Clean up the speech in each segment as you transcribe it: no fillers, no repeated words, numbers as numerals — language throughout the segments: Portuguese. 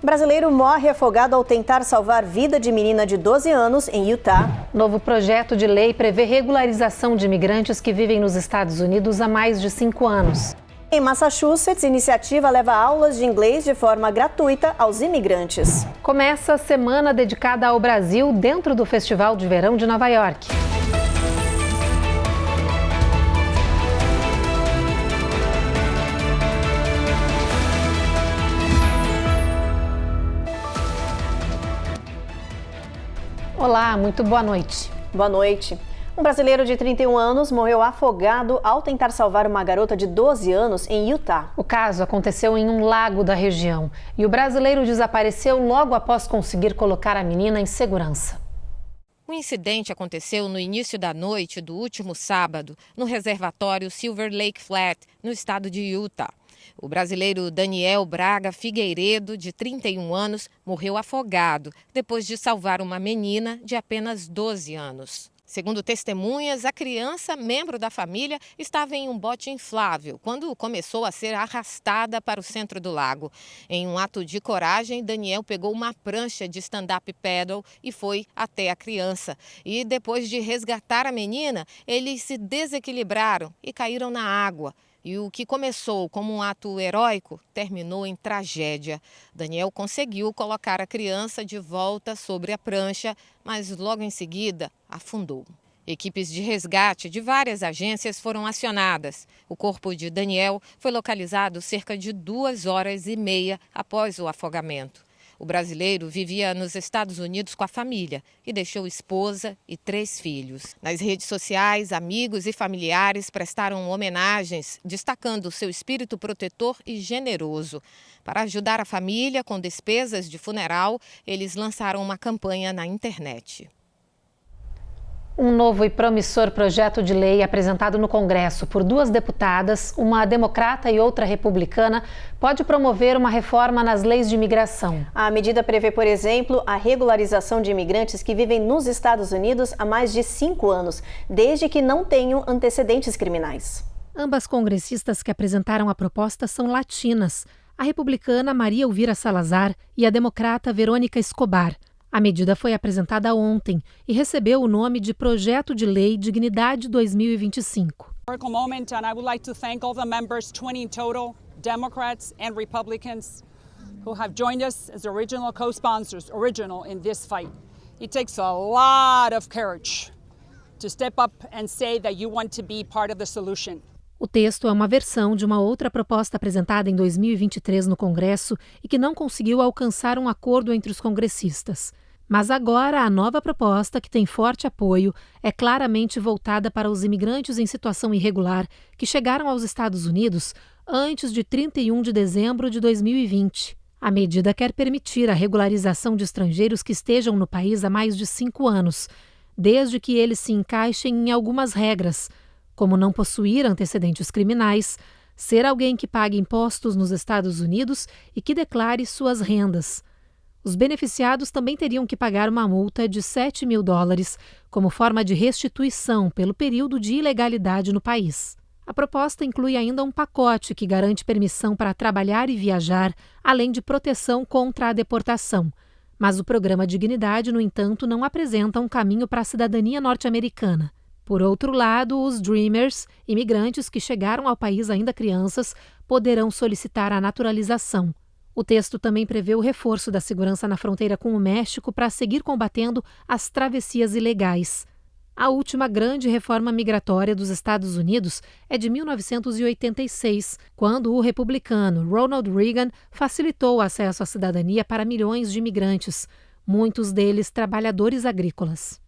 Brasileiro morre afogado ao tentar salvar vida de menina de 12 anos em Utah. Novo projeto de lei prevê regularização de imigrantes que vivem nos Estados Unidos há mais de 5 anos. Em Massachusetts, iniciativa leva aulas de inglês de forma gratuita aos imigrantes. Começa a semana dedicada ao Brasil dentro do Festival de Verão de Nova York. Olá, muito boa noite. Boa noite. Um brasileiro de 31 anos morreu afogado ao tentar salvar uma garota de 12 anos em Utah. O caso aconteceu em um lago da região e o brasileiro desapareceu logo após conseguir colocar a menina em segurança. O incidente aconteceu no início da noite do último sábado, no reservatório Silver Lake Flat, no estado de Utah. O brasileiro Daniel Braga Figueiredo, de 31 anos, morreu afogado depois de salvar uma menina de apenas 12 anos. Segundo testemunhas, a criança, membro da família, estava em um bote inflável quando começou a ser arrastada para o centro do lago. Em um ato de coragem, Daniel pegou uma prancha de stand-up paddle e foi até a criança. E depois de resgatar a menina, eles se desequilibraram e caíram na água. E o que começou como um ato heróico terminou em tragédia. Daniel conseguiu colocar a criança de volta sobre a prancha, mas logo em seguida afundou. Equipes de resgate de várias agências foram acionadas. O corpo de Daniel foi localizado cerca de 2h30 após o afogamento. O brasileiro vivia nos Estados Unidos com a família e deixou esposa e 3 filhos. Nas redes sociais, amigos e familiares prestaram homenagens, destacando seu espírito protetor e generoso. Para ajudar a família com despesas de funeral, eles lançaram uma campanha na internet. Um novo e promissor projeto de lei apresentado no Congresso por 2 deputadas, uma democrata e outra republicana, pode promover uma reforma nas leis de imigração. A medida prevê, por exemplo, a regularização de imigrantes que vivem nos Estados Unidos há mais de 5 anos, desde que não tenham antecedentes criminais. Ambas congressistas que apresentaram a proposta são latinas, a republicana Maria Elvira Salazar e a democrata Verônica Escobar. A medida foi apresentada ontem e recebeu o nome de Projeto de Lei Dignidade 2025. Moment, and I would like to thank all the members, 20 in total, Democrats and Republicans, who have joined us as original co-sponsors, in this fight. It takes a lot of courage to step up and say that you want to be part of the solution. O texto é uma versão de uma outra proposta apresentada em 2023 no Congresso e que não conseguiu alcançar um acordo entre os congressistas. Mas agora a nova proposta, que tem forte apoio, é claramente voltada para os imigrantes em situação irregular que chegaram aos Estados Unidos antes de 31 de dezembro de 2020. A medida quer permitir a regularização de estrangeiros que estejam no país há mais de 5 anos, desde que eles se encaixem em algumas regras, como não possuir antecedentes criminais, ser alguém que pague impostos nos Estados Unidos e que declare suas rendas. Os beneficiados também teriam que pagar uma multa de $7 mil como forma de restituição pelo período de ilegalidade no país. A proposta inclui ainda um pacote que garante permissão para trabalhar e viajar, além de proteção contra a deportação. Mas o programa Dignidade, no entanto, não apresenta um caminho para a cidadania norte-americana. Por outro lado, os Dreamers, imigrantes que chegaram ao país ainda crianças, poderão solicitar a naturalização. O texto também prevê o reforço da segurança na fronteira com o México para seguir combatendo as travessias ilegais. A última grande reforma migratória dos Estados Unidos é de 1986, quando o republicano Ronald Reagan facilitou o acesso à cidadania para milhões de imigrantes, muitos deles trabalhadores agrícolas.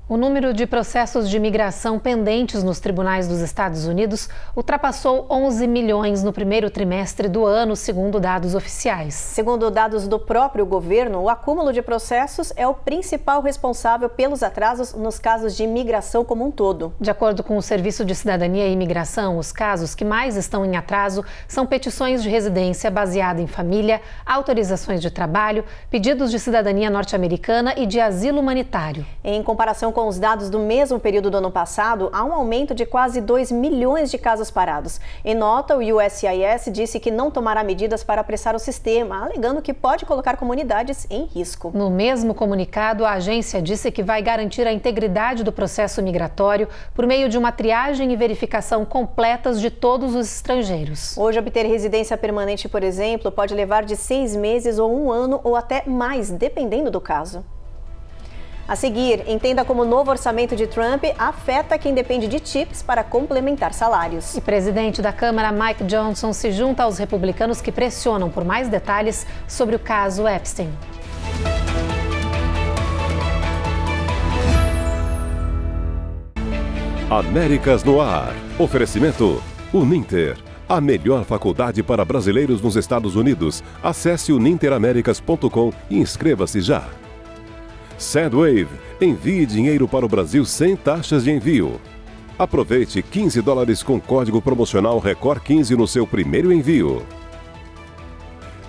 O número de processos de imigração pendentes nos tribunais dos Estados Unidos ultrapassou 11 milhões no primeiro trimestre do ano, segundo dados oficiais. Segundo dados do próprio governo, o acúmulo de processos é o principal responsável pelos atrasos nos casos de imigração como um todo. De acordo com o Serviço de Cidadania e Imigração, os casos que mais estão em atraso são petições de residência baseada em família, autorizações de trabalho, pedidos de cidadania norte-americana e de asilo humanitário. Em comparação com os dados do mesmo período do ano passado, há um aumento de quase 2 milhões de casos parados. Em nota, o USCIS disse que não tomará medidas para apressar o sistema, alegando que pode colocar comunidades em risco. No mesmo comunicado, a agência disse que vai garantir a integridade do processo migratório por meio de uma triagem e verificação completas de todos os estrangeiros. Hoje, obter residência permanente, por exemplo, pode levar de 6 meses ou 1 ano ou até mais, dependendo do caso. A seguir, entenda como o novo orçamento de Trump afeta quem depende de chips para complementar salários. E o presidente da Câmara, Mike Johnson, se junta aos republicanos que pressionam por mais detalhes sobre o caso Epstein. Américas no Ar. Oferecimento Uninter. A melhor faculdade para brasileiros nos Estados Unidos. Acesse uninteraméricas.com e inscreva-se já. Sendwave. Envie dinheiro para o Brasil sem taxas de envio. Aproveite $15 com código promocional Record 15 no seu primeiro envio.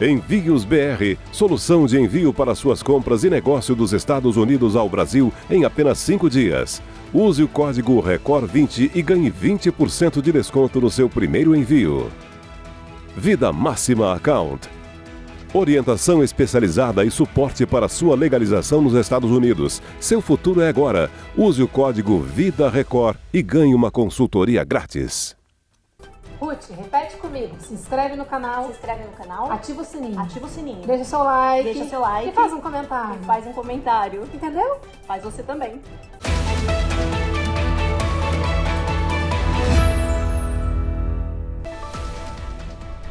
Envios BR. Solução de envio para suas compras e negócio dos Estados Unidos ao Brasil em apenas 5 dias. Use o código RECORD20 e ganhe 20% de desconto no seu primeiro envio. Vida Máxima Account. Orientação especializada e suporte para sua legalização nos Estados Unidos. Seu futuro é agora. Use o código VIDARECORD e ganhe uma consultoria grátis. Ruth, repete comigo. Se inscreve no canal. Ativa o sininho. Ativa o sininho. Deixa seu like. E faz um comentário. Faz um comentário. Entendeu? Faz você também.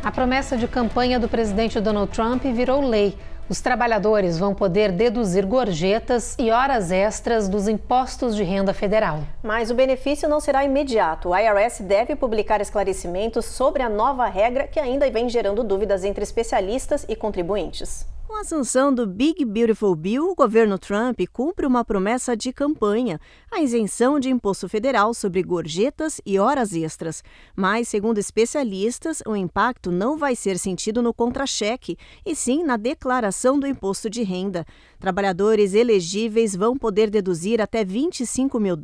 A promessa de campanha do presidente Donald Trump virou lei. Os trabalhadores vão poder deduzir gorjetas e horas extras dos impostos de renda federal. Mas o benefício não será imediato. O IRS deve publicar esclarecimentos sobre a nova regra que ainda vem gerando dúvidas entre especialistas e contribuintes. Com a sanção do Big Beautiful Bill, o governo Trump cumpre uma promessa de campanha, a isenção de imposto federal sobre gorjetas e horas extras. Mas, segundo especialistas, o impacto não vai ser sentido no contra-cheque, e sim na declaração do imposto de renda. Trabalhadores elegíveis vão poder deduzir até $25 mil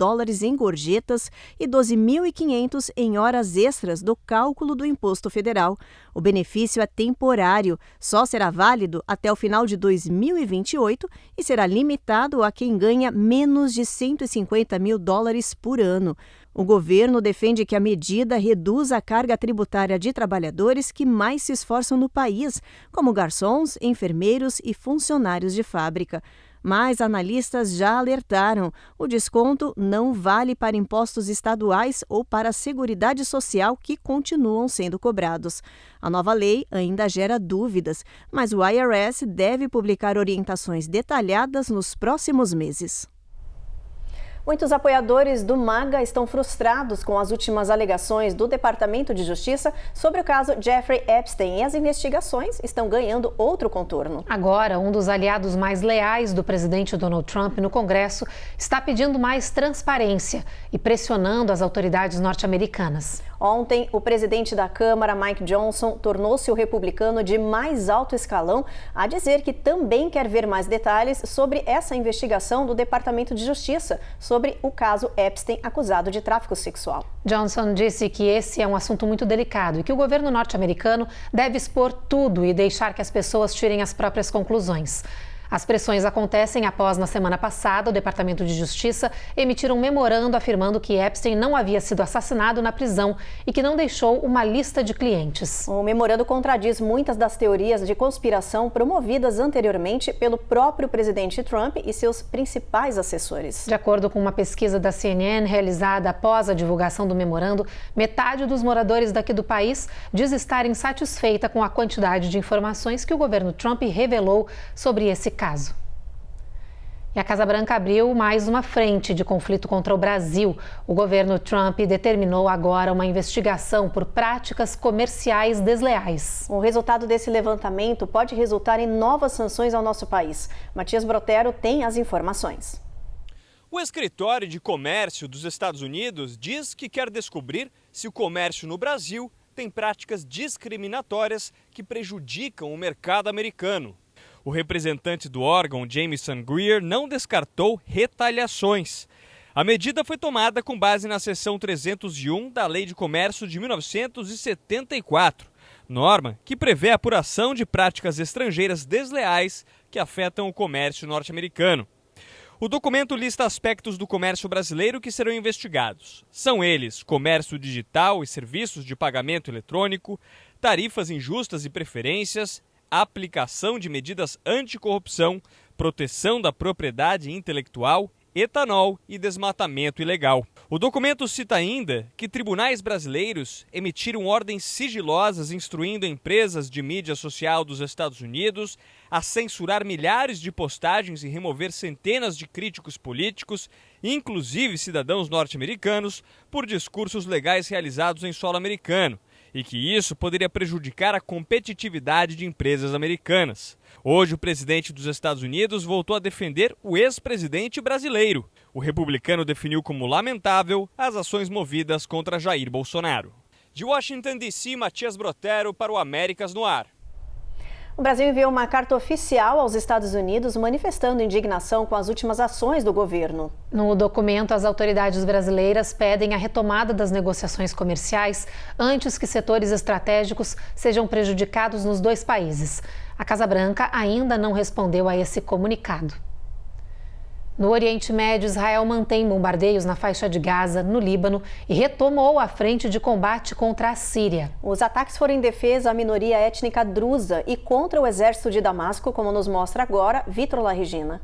em gorjetas e $12.500 em horas extras do cálculo do imposto federal. O benefício é temporário, só será válido até o final de 2028 e será limitado a quem ganha menos de $150 mil por ano. O governo defende que a medida reduza a carga tributária de trabalhadores que mais se esforçam no país, como garçons, enfermeiros e funcionários de fábrica. Mas analistas já alertaram, o desconto não vale para impostos estaduais ou para a Seguridade Social que continuam sendo cobrados. A nova lei ainda gera dúvidas, mas o IRS deve publicar orientações detalhadas nos próximos meses. Muitos apoiadores do MAGA estão frustrados com as últimas alegações do Departamento de Justiça sobre o caso Jeffrey Epstein e as investigações estão ganhando outro contorno. Agora, um dos aliados mais leais do presidente Donald Trump no Congresso está pedindo mais transparência e pressionando as autoridades norte-americanas. Ontem, o presidente da Câmara, Mike Johnson, tornou-se o republicano de mais alto escalão a dizer que também quer ver mais detalhes sobre essa investigação do Departamento de Justiça sobre o caso Epstein acusado de tráfico sexual. Johnson disse que esse é um assunto muito delicado e que o governo norte-americano deve expor tudo e deixar que as pessoas tirem as próprias conclusões. As pressões acontecem após, na semana passada, o Departamento de Justiça emitir um memorando afirmando que Epstein não havia sido assassinado na prisão e que não deixou uma lista de clientes. O memorando contradiz muitas das teorias de conspiração promovidas anteriormente pelo próprio presidente Trump e seus principais assessores. De acordo com uma pesquisa da CNN realizada após a divulgação do memorando, metade dos moradores daqui do país diz estar insatisfeita com a quantidade de informações que o governo Trump revelou sobre esse caso. E a Casa Branca abriu mais uma frente de conflito contra o Brasil. O governo Trump determinou agora uma investigação por práticas comerciais desleais. O resultado desse levantamento pode resultar em novas sanções ao nosso país. Matias Brotero tem as informações. O Escritório de Comércio dos Estados Unidos diz que quer descobrir se o comércio no Brasil tem práticas discriminatórias que prejudicam o mercado americano. O representante do órgão, Jamieson Greer, não descartou retaliações. A medida foi tomada com base na seção 301 da Lei de Comércio de 1974, norma que prevê a apuração de práticas estrangeiras desleais que afetam o comércio norte-americano. O documento lista aspectos do comércio brasileiro que serão investigados. São eles: comércio digital e serviços de pagamento eletrônico, tarifas injustas e preferências, aplicação de medidas anticorrupção, proteção da propriedade intelectual, etanol e desmatamento ilegal. O documento cita ainda que tribunais brasileiros emitiram ordens sigilosas instruindo empresas de mídia social dos Estados Unidos a censurar milhares de postagens e remover centenas de críticos políticos, inclusive cidadãos norte-americanos, por discursos legais realizados em solo americano, e que isso poderia prejudicar a competitividade de empresas americanas. Hoje, o presidente dos Estados Unidos voltou a defender o ex-presidente brasileiro. O republicano definiu como lamentável as ações movidas contra Jair Bolsonaro. De Washington, D.C., Matias Brotero para o Américas no Ar. O Brasil enviou uma carta oficial aos Estados Unidos manifestando indignação com as últimas ações do governo. No documento, as autoridades brasileiras pedem a retomada das negociações comerciais antes que setores estratégicos sejam prejudicados nos dois países. A Casa Branca ainda não respondeu a esse comunicado. No Oriente Médio, Israel mantém bombardeios na faixa de Gaza, no Líbano, e retomou a frente de combate contra a Síria. Os ataques foram em defesa à minoria étnica drusa e contra o exército de Damasco, como nos mostra agora Vitor Larregina.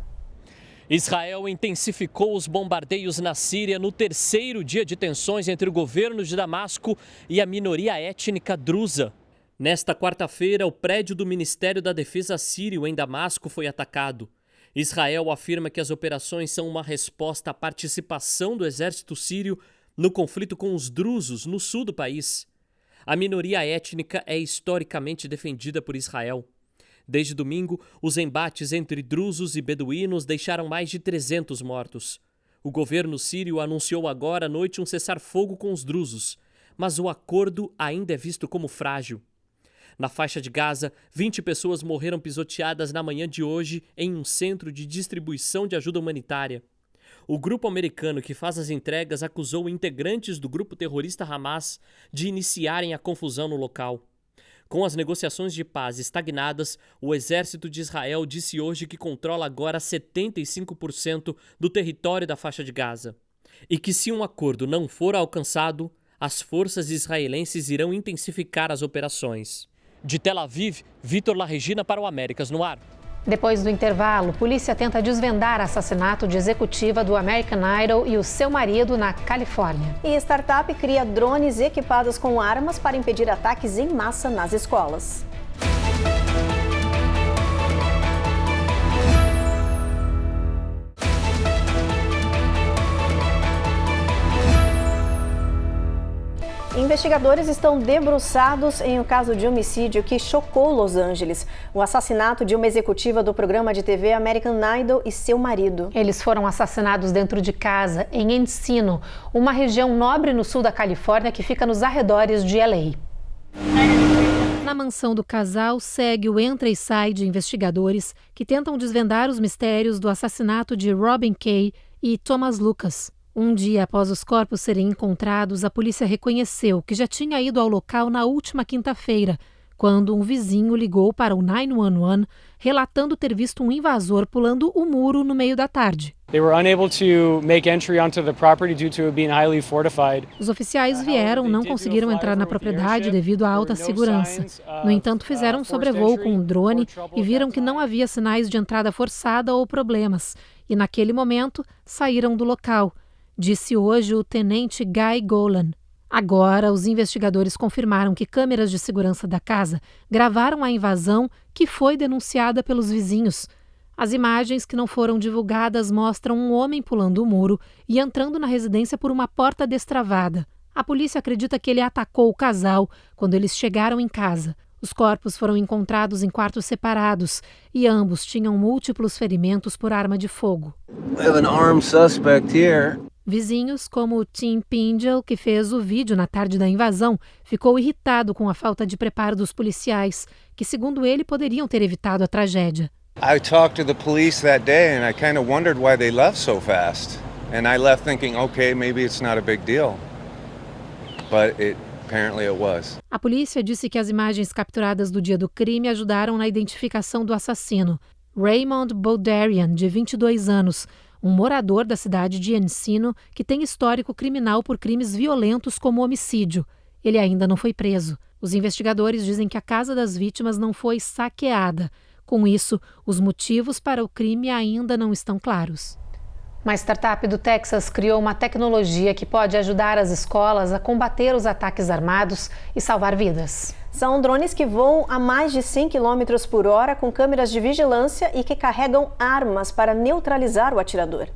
Israel intensificou os bombardeios na Síria no terceiro dia de tensões entre o governo de Damasco e a minoria étnica drusa. Nesta quarta-feira, o prédio do Ministério da Defesa sírio em Damasco foi atacado. Israel afirma que as operações são uma resposta à participação do exército sírio no conflito com os drusos no sul do país. A minoria étnica é historicamente defendida por Israel. Desde domingo, os embates entre drusos e beduínos deixaram mais de 300 mortos. O governo sírio anunciou agora à noite um cessar-fogo com os drusos, mas o acordo ainda é visto como frágil. Na faixa de Gaza, 20 pessoas morreram pisoteadas na manhã de hoje em um centro de distribuição de ajuda humanitária. O grupo americano que faz as entregas acusou integrantes do grupo terrorista Hamas de iniciarem a confusão no local. Com as negociações de paz estagnadas, o exército de Israel disse hoje que controla agora 75% do território da faixa de Gaza. E que se um acordo não for alcançado, as forças israelenses irão intensificar as operações. De Tel Aviv, Vitor Larregina para o Américas no Ar. Depois do intervalo, polícia tenta desvendar assassinato de executiva do American Idol e o seu marido na Califórnia. E startup cria drones equipados com armas para impedir ataques em massa nas escolas. Investigadores estão debruçados em um caso de homicídio que chocou Los Angeles. O assassinato de uma executiva do programa de TV American Idol e seu marido. Eles foram assassinados dentro de casa, em Encino, uma região nobre no sul da Califórnia que fica nos arredores de LA. Na mansão do casal segue o entra e sai de investigadores que tentam desvendar os mistérios do assassinato de Robin Kay e Thomas Lucas. Um dia após os corpos serem encontrados, a polícia reconheceu que já tinha ido ao local na última quinta-feira, quando um vizinho ligou para o 911, relatando ter visto um invasor pulando o muro no meio da tarde. Os oficiais vieram, não conseguiram entrar na propriedade devido à alta segurança. No entanto, fizeram um sobrevoo com um drone e viram que não havia sinais de entrada forçada ou problemas. E naquele momento, saíram do local. Disse hoje o tenente Guy Golan. Agora, os investigadores confirmaram que câmeras de segurança da casa gravaram a invasão que foi denunciada pelos vizinhos. As imagens que não foram divulgadas mostram um homem pulando o muro e entrando na residência por uma porta destravada. A polícia acredita que ele atacou o casal quando eles chegaram em casa. Os corpos foram encontrados em quartos separados e ambos tinham múltiplos ferimentos por arma de fogo. We have an armed suspect here. Vizinhos como Tim Pingel, que fez o vídeo na tarde da invasão, ficou irritado com a falta de preparo dos policiais, que, segundo ele, poderiam ter evitado a tragédia. I talked to the police that day and I kind of wondered why they left so fast. And I left thinking, okay, maybe it's not a big deal. But apparently it was. A polícia disse que as imagens capturadas do dia do crime ajudaram na identificação do assassino, Raymond Bouderian, de 22 anos, um morador da cidade de Encino que tem histórico criminal por crimes violentos como homicídio. Ele ainda não foi preso. Os investigadores dizem que a casa das vítimas não foi saqueada. Com isso, os motivos para o crime ainda não estão claros. Uma startup do Texas criou uma tecnologia que pode ajudar as escolas a combater os ataques armados e salvar vidas. São drones que voam a mais de 100 km por hora com câmeras de vigilância e que carregam armas para neutralizar o atirador.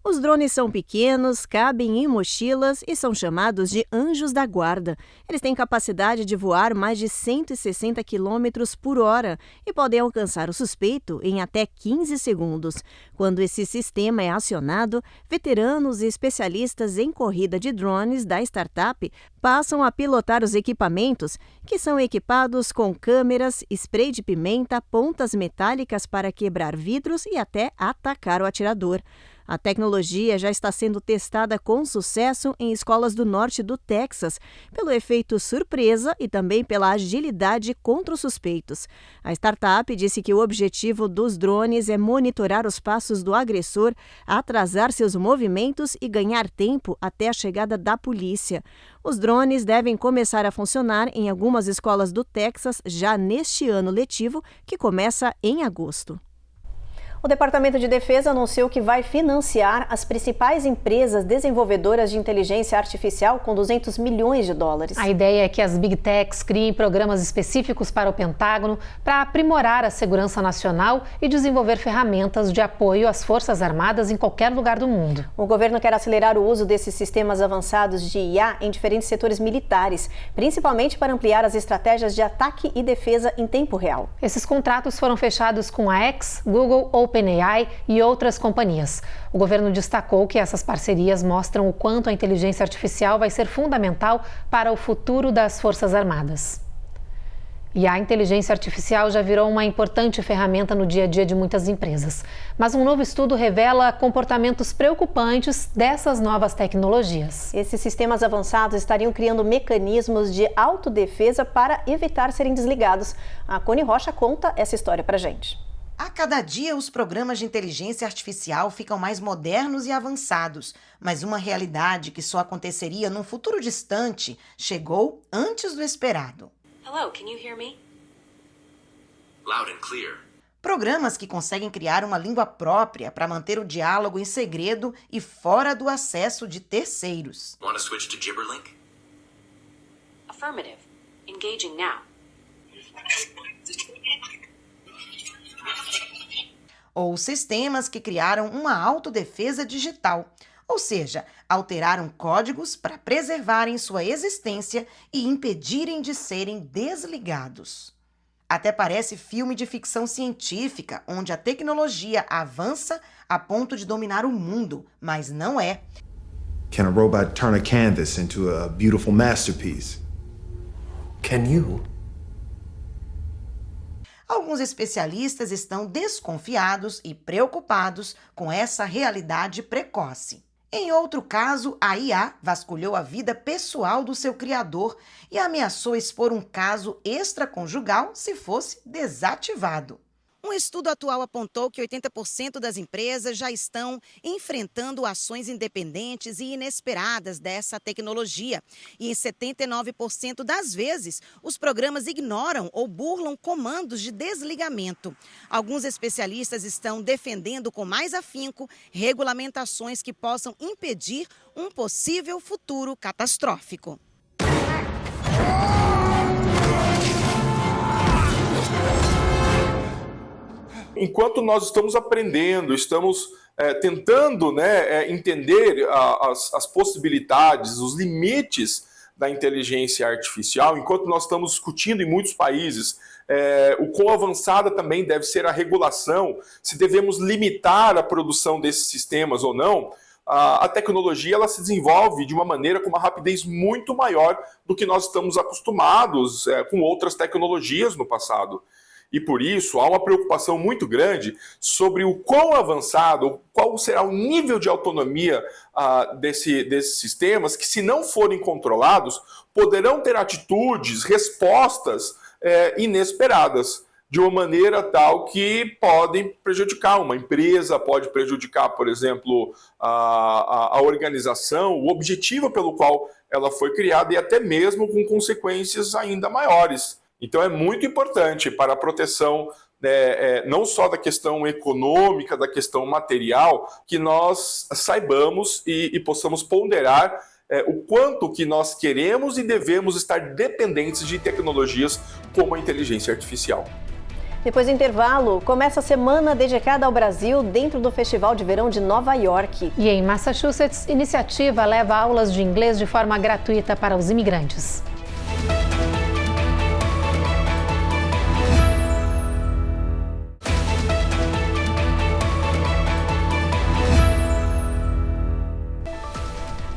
Os drones são pequenos, cabem em mochilas e são chamados de anjos da guarda. Eles têm capacidade de voar mais de 160 km por hora e podem alcançar o suspeito em até 15 segundos. Quando esse sistema é acionado, veteranos e especialistas em corrida de drones da startup passam a pilotar os equipamentos, que são equipados com câmeras, spray de pimenta, pontas metálicas para quebrar vidros e até atacar o atirador. A tecnologia já está sendo testada com sucesso em escolas do norte do Texas, pelo efeito surpresa e também pela agilidade contra os suspeitos. A startup disse que o objetivo dos drones é monitorar os passos do agressor, atrasar seus movimentos e ganhar tempo até a chegada da polícia. Os drones devem começar a funcionar em algumas escolas do Texas já neste ano letivo, que começa em agosto. O Departamento de Defesa anunciou que vai financiar as principais empresas desenvolvedoras de inteligência artificial com 200 milhões de dólares. A ideia é que as Big Techs criem programas específicos para o Pentágono para aprimorar a segurança nacional e desenvolver ferramentas de apoio às Forças Armadas em qualquer lugar do mundo. O governo quer acelerar o uso desses sistemas avançados de IA em diferentes setores militares, principalmente para ampliar as estratégias de ataque e defesa em tempo real. Esses contratos foram fechados com a X, Google, OpenAI e outras companhias. O governo destacou que essas parcerias mostram o quanto a inteligência artificial vai ser fundamental para o futuro das Forças Armadas. E a inteligência artificial já virou uma importante ferramenta no dia a dia de muitas empresas. Mas um novo estudo revela comportamentos preocupantes dessas novas tecnologias. Esses sistemas avançados estariam criando mecanismos de autodefesa para evitar serem desligados. A Cone Rocha conta essa história pra gente. A cada dia, os programas de inteligência artificial ficam mais modernos e avançados, mas uma realidade que só aconteceria num futuro distante chegou antes do esperado. Hello, can you hear me? Loud and clear. Programas que conseguem criar uma língua própria para manter o diálogo em segredo e fora do acesso de terceiros. Want to switch to Gibberlink? Affirmative. Engaging now. Ou sistemas que criaram uma autodefesa digital, ou seja, alteraram códigos para preservarem sua existência e impedirem de serem desligados. Até parece filme de ficção científica, onde a tecnologia avança a ponto de dominar o mundo, mas não é. Can a robot turn a canvas into a beautiful masterpiece? Can you? Alguns especialistas estão desconfiados e preocupados com essa realidade precoce. Em outro caso, a IA vasculhou a vida pessoal do seu criador e ameaçou expor um caso extraconjugal se fosse desativado. Um estudo atual apontou que 80% das empresas já estão enfrentando ações independentes e inesperadas dessa tecnologia. E em 79% das vezes, os programas ignoram ou burlam comandos de desligamento. Alguns especialistas estão defendendo com mais afinco regulamentações que possam impedir um possível futuro catastrófico. Enquanto nós estamos aprendendo, estamos tentando entender as possibilidades, os limites da inteligência artificial, enquanto nós estamos discutindo em muitos países o quão avançada também deve ser a regulação, se devemos limitar a produção desses sistemas ou não, a tecnologia ela se desenvolve de uma maneira com uma rapidez muito maior do que nós estamos acostumados com outras tecnologias no passado. E por isso há uma preocupação muito grande sobre o quão avançado, qual será o nível de autonomia desses sistemas que, se não forem controlados, poderão ter atitudes, respostas inesperadas, de uma maneira tal que podem prejudicar uma empresa, pode prejudicar, por exemplo, a organização, o objetivo pelo qual ela foi criada e até mesmo com consequências ainda maiores. Então é muito importante para a proteção não só da questão econômica, da questão material, que nós saibamos e possamos ponderar o quanto que nós queremos e devemos estar dependentes de tecnologias como a inteligência artificial. Depois do intervalo, começa a semana dedicada ao Brasil dentro do Festival de Verão de Nova York. E em Massachusetts, iniciativa leva aulas de inglês de forma gratuita para os imigrantes.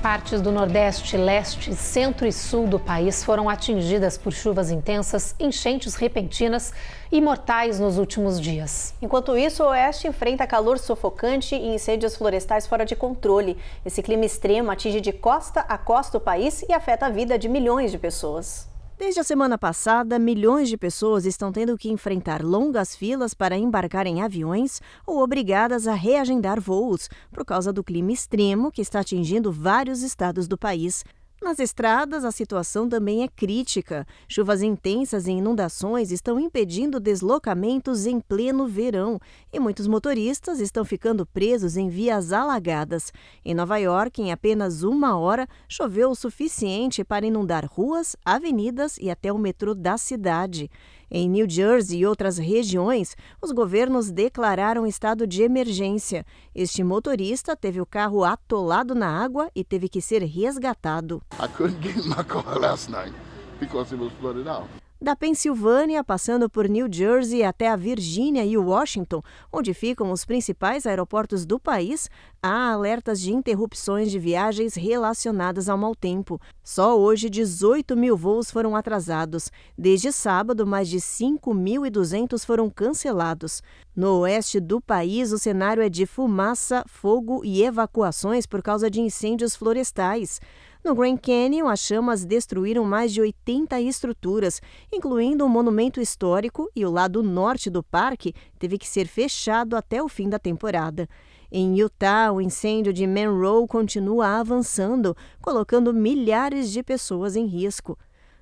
Partes do Nordeste, Leste, Centro e Sul do país foram atingidas por chuvas intensas, enchentes repentinas e mortais nos últimos dias. Enquanto isso, o Oeste enfrenta calor sufocante e incêndios florestais fora de controle. Esse clima extremo atinge de costa a costa o país e afeta a vida de milhões de pessoas. Desde a semana passada, milhões de pessoas estão tendo que enfrentar longas filas para embarcar em aviões ou obrigadas a reagendar voos por causa do clima extremo que está atingindo vários estados do país. Nas estradas, a situação também é crítica. Chuvas intensas e inundações estão impedindo deslocamentos em pleno verão e muitos motoristas estão ficando presos em vias alagadas. Em Nova York, em apenas 1 hora, choveu o suficiente para inundar ruas, avenidas e até o metrô da cidade. Em New Jersey e outras regiões, os governos declararam estado de emergência. Este motorista teve o carro atolado na água e teve que ser resgatado. I couldn't get in my car last night because it was flooded out. Da Pensilvânia, passando por New Jersey até a Virgínia e Washington, onde ficam os principais aeroportos do país, há alertas de interrupções de viagens relacionadas ao mau tempo. Só hoje, 18 mil voos foram atrasados. Desde sábado, mais de 5.200 foram cancelados. No oeste do país, o cenário é de fumaça, fogo e evacuações por causa de incêndios florestais. No Grand Canyon, as chamas destruíram mais de 80 estruturas, incluindo um monumento histórico, e o lado norte do parque teve que ser fechado até o fim da temporada. Em Utah, o incêndio de Monroe continua avançando, colocando milhares de pessoas em risco.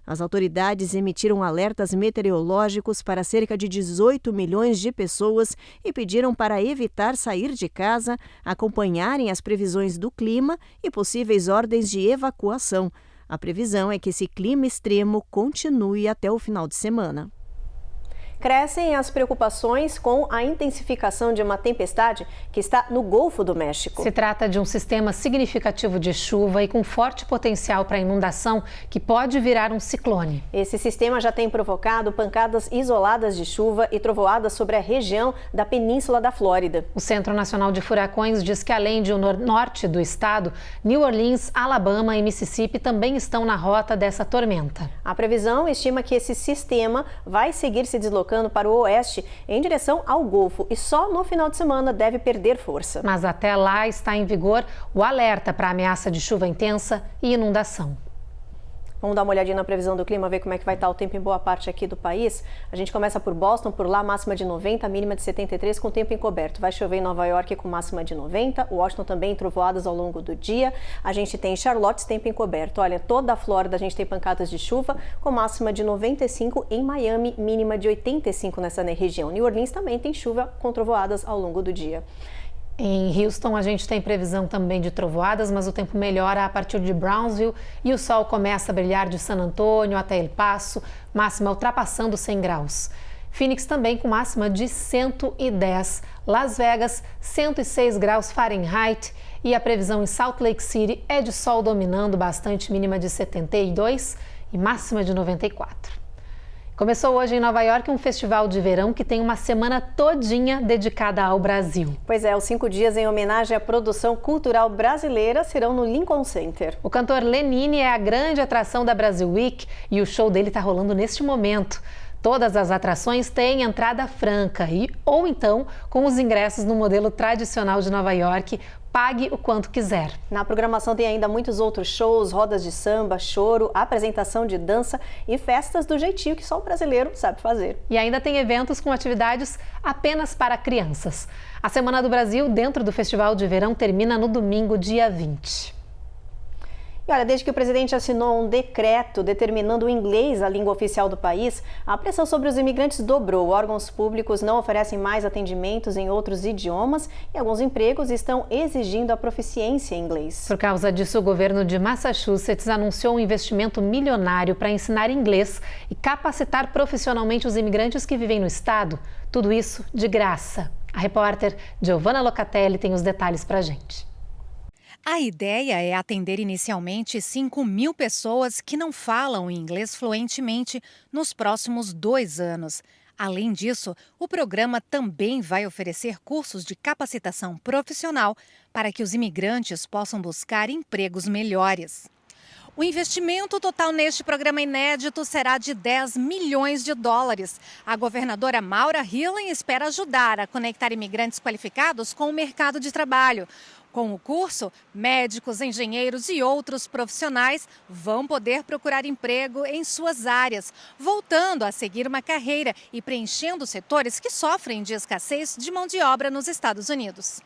As autoridades emitiram alertas meteorológicos para cerca de 18 milhões de pessoas e pediram para evitar sair de casa, acompanharem as previsões do clima e possíveis ordens de evacuação. A previsão é que esse clima extremo continue até o final de semana. Crescem as preocupações com a intensificação de uma tempestade que está no Golfo do México. Se trata de um sistema significativo de chuva e com forte potencial para inundação que pode virar um ciclone. Esse sistema já tem provocado pancadas isoladas de chuva e trovoadas sobre a região da Península da Flórida. O Centro Nacional de Furacões diz que, além de norte do estado, New Orleans, Alabama e Mississippi também estão na rota dessa tormenta. A previsão estima que esse sistema vai seguir se deslocando para o oeste em direção ao Golfo e só no final de semana deve perder força. Mas até lá está em vigor o alerta para ameaça de chuva intensa e inundação. Vamos dar uma olhadinha na previsão do clima, ver como é que vai estar o tempo em boa parte aqui do país. A gente começa por Boston, por lá máxima de 90, mínima de 73, com tempo encoberto. Vai chover em Nova York com máxima de 90, Washington também trovoadas ao longo do dia. A gente tem Charlotte, tempo encoberto. Olha, toda a Flórida a gente tem pancadas de chuva com máxima de 95, em Miami mínima de 85 nessa região. New Orleans também tem chuva com trovoadas ao longo do dia. Em Houston, a gente tem previsão também de trovoadas, mas o tempo melhora a partir de Brownsville e o sol começa a brilhar de San Antônio até El Paso, máxima ultrapassando 100 graus. Phoenix também com máxima de 110. Las Vegas, 106 graus Fahrenheit. E a previsão em Salt Lake City é de sol dominando bastante, mínima de 72 e máxima de 94. Começou hoje em Nova York um festival de verão que tem uma semana todinha dedicada ao Brasil. Pois é, os 5 dias em homenagem à produção cultural brasileira serão no Lincoln Center. O cantor Lenine é a grande atração da Brasil Week e o show dele está rolando neste momento. Todas as atrações têm entrada franca ou então, com os ingressos no modelo tradicional de Nova York, pague o quanto quiser. Na programação tem ainda muitos outros shows, rodas de samba, choro, apresentação de dança e festas do jeitinho que só o brasileiro sabe fazer. E ainda tem eventos com atividades apenas para crianças. A Semana do Brasil, dentro do Festival de Verão, termina no domingo, dia 20. E olha, desde que o presidente assinou um decreto determinando o inglês a língua oficial do país, a pressão sobre os imigrantes dobrou. Órgãos públicos não oferecem mais atendimentos em outros idiomas e alguns empregos estão exigindo a proficiência em inglês. Por causa disso, o governo de Massachusetts anunciou um investimento milionário para ensinar inglês e capacitar profissionalmente os imigrantes que vivem no estado. Tudo isso de graça. A repórter Giovanna Locatelli tem os detalhes para a gente. A ideia é atender inicialmente 5.000 pessoas que não falam inglês fluentemente nos próximos 2 anos. Além disso, o programa também vai oferecer cursos de capacitação profissional para que os imigrantes possam buscar empregos melhores. O investimento total neste programa inédito será de 10 milhões de dólares. A governadora Maura Healey espera ajudar a conectar imigrantes qualificados com o mercado de trabalho. Com o curso, médicos, engenheiros e outros profissionais vão poder procurar emprego em suas áreas, voltando a seguir uma carreira e preenchendo setores que sofrem de escassez de mão de obra nos Estados Unidos.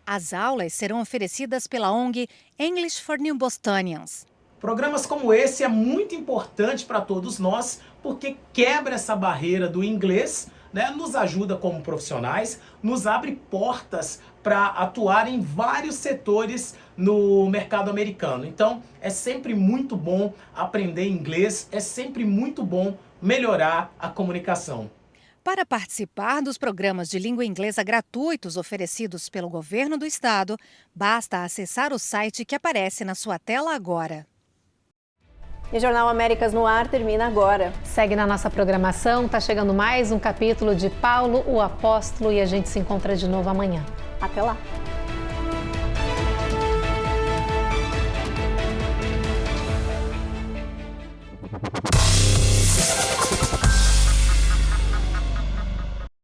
As aulas serão oferecidas pela ONG English for New Bostonians. Programas como esse é muito importante para todos nós, porque quebra essa barreira do inglês, né? Nos ajuda como profissionais, nos abre portas para atuar em vários setores no mercado americano. Então, é sempre muito bom aprender inglês, é sempre muito bom melhorar a comunicação. Para participar dos programas de língua inglesa gratuitos oferecidos pelo governo do estado, basta acessar o site que aparece na sua tela agora. E o Jornal Américas no Ar termina agora. Segue na nossa programação, tá chegando mais um capítulo de Paulo, o Apóstolo, e a gente se encontra de novo amanhã. Até lá!